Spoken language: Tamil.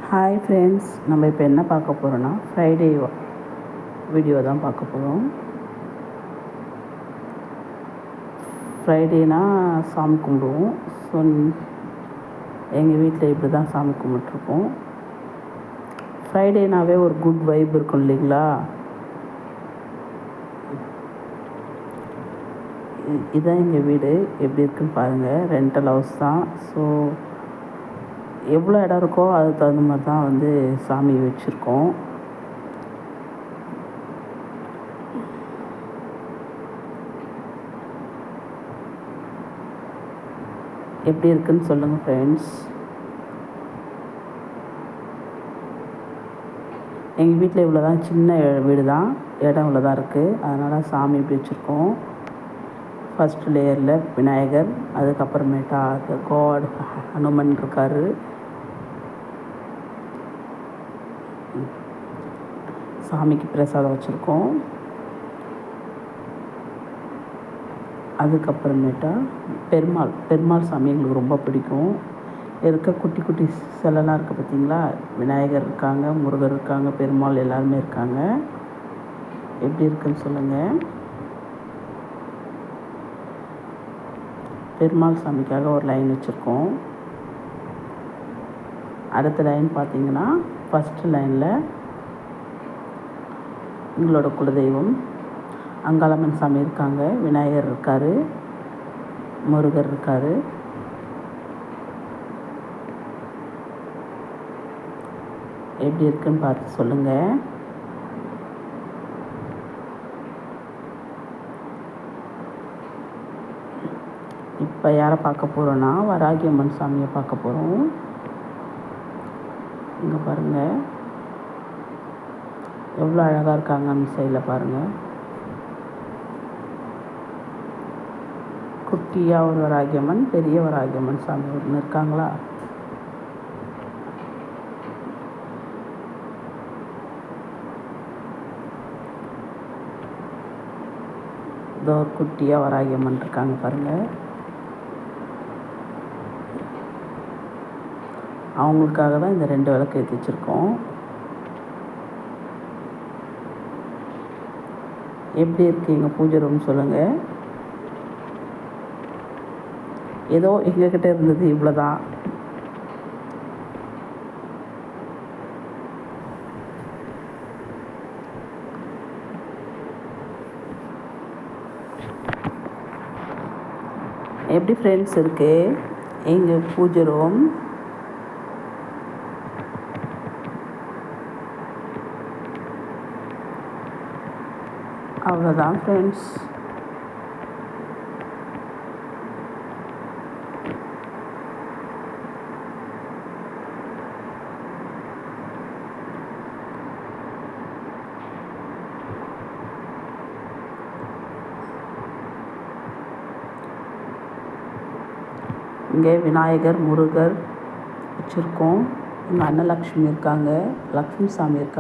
ஹாய் ஃப்ரெண்ட்ஸ், நம்ம இப்போ என்ன பார்க்க போகிறோன்னா ஃப்ரைடே வீடியோ தான் பார்க்க போகிறோம். ஃப்ரைடேனா சாமி கும்பிடுவோம். ஸோ எங்கள் வீட்டில் இப்படி தான் சாமி கும்பிட்ருக்கோம். ஃப்ரைடேனாவே ஒரு குட் வைப் இருக்கும் இல்லைங்களா? இதுதான் எங்கள் வீடு. எப்படி இருக்குன்னு பாருங்கள். ரெண்டல் ஹவுஸ் தான். ஸோ எவ்வளோ இடம் இருக்கோ அதுக்கு தகுந்த மாதிரி தான் சாமி வச்சுருக்கோம். எப்படி இருக்குன்னு சொல்லுங்கள் ஃப்ரெண்ட்ஸ். எங்கள் வீட்டில் இவ்வளோ தான், சின்ன வீடு தான், இடம் இவ்வளோ தான் இருக்குது. அதனால் சாமி இப்படி வச்சுருக்கோம். ஃபஸ்ட்டு லேயரில் விநாயகர், அதுக்கப்புறமேட்டா காட் ஹனுமன் இருக்கார். சாமிக்கு பிரசாதம் வச்சுருக்கோம். அதுக்கப்புறமேட்டா பெருமாள் சாமி எங்களுக்கு ரொம்ப பிடிக்கும். இருக்க குட்டி குட்டி சிலைலாம் இருக்குது பார்த்தீங்களா? விநாயகர் இருக்காங்க, முருகர் இருக்காங்க, பெருமாள் எல்லாருமே இருக்காங்க. எப்படி இருக்குன்னு சொல்லுங்கள். பெருமாள் சாமிக்காக ஒரு லைன் வச்சுருக்கோம். அடுத்த லைன் பார்த்தீங்கன்னா ஃபஸ்ட்டு லைனில் எங்களோட குலதெய்வம் அங்காளம்மன் சாமி இருக்காங்க, விநாயகர் இருக்கார், முருகர் இருக்கார். எப்படி இருக்குன்னு பார்த்து சொல்லுங்கள். இப்போ யாரை பார்க்க போகிறோன்னா வராகி அம்மன் சாமியை பார்க்க போகிறோம். இங்கே பாருங்கள் எவ்வளோ அழகாக இருக்காங்க. அந்த சைடில் பாருங்கள், குட்டியாக ஒரு வராகி அம்மன், பெரிய வராகி அம்மன் சாமி ஒன்று இருக்காங்களா? இதோ ஒரு குட்டியாக வராகி அம்மன் இருக்காங்க பாருங்கள். அவங்களுக்காக தான் இந்த 2 விளக்கு ஏற்றி வச்சுருக்கோம். எப்படி இருக்குது எங்கள் பூஜை ரூம் சொல்லுங்கள். ஏதோ எங்ககிட்ட இருந்தது இவ்வளோ தான். எப்படி ஃப்ரெண்ட்ஸ் இருக்குது எங்கள் பூஜை ரூம். அவ்வளோதான் ஃப்ரெண்ட்ஸ். இங்கே விநாயகர், முருகர் வச்சுருக்கோம். இங்கே அன்னலக்ஷ்மி இருக்காங்க, லக்ஷ்மி சாமி இருக்காங்க.